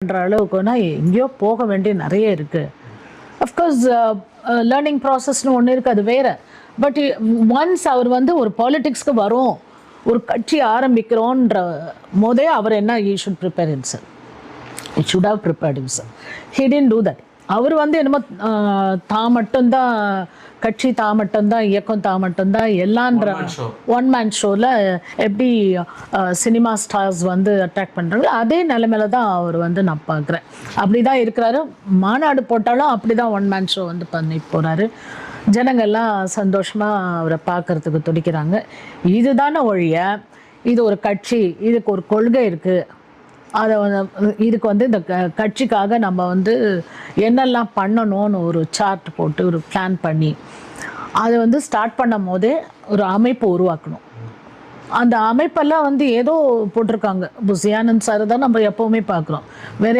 பண்ணுற அளவுக்குன்னா எங்கேயோ போக வேண்டிய நிறைய இருக்குது. அஃப்கோர்ஸ் லேர்னிங் ப்ராசஸ்னு ஒன்று இருக்குது, அது வேறு. பட் ஒன்ஸ் அவர் வந்து ஒரு பாலிட்டிக்ஸ்க்கு வரும், ஒரு கட்சி ஆரம்பிக்கிறோன்ற போதே அவர் என்ன, he should prepare himself. It should have prepared himself. He didn't do that. அவர் வந்து என்னமோ தான் மட்டும்தான் கட்சி, தான் மட்டும்தான் இயக்கம், தான் மட்டும்தான் எல்லான்ற ஒன் மேன் ஷோவில் எப்படி சினிமா ஸ்டார்ஸ் வந்து அட்ராக்ட் பண்ணுறாங்க, அதே நிலைமையில தான் அவர் வந்து நான் பார்க்குறேன். அப்படி தான் இருக்கிறாரு. மாநாடு போட்டாலும் அப்படி தான் ஒன் மேன் ஷோ வந்து பண்ணி போகிறாரு. ஜனங்கள்லாம் சந்தோஷமாக அவரை பார்க்குறதுக்கு துடிக்கிறாங்க. இதுதானே ஒழிய இது ஒரு கட்சி, இதுக்கு ஒரு கொள்கை இருக்குது, அதை இதுக்கு வந்து இந்த கட்சிக்காக நம்ம வந்து என்னெல்லாம் பண்ணணும்னு ஒரு சார்ட் போட்டு ஒரு பிளான் பண்ணி அதை வந்து ஸ்டார்ட் பண்ணும் போதே ஒரு அமைப்பு உருவாக்கணும். அந்த அமைப்பெல்லாம் வந்து ஏதோ போட்டிருக்காங்க. புஷி ஆனந்த் சார் தான் நம்ம எப்போவுமே பார்க்குறோம். வேற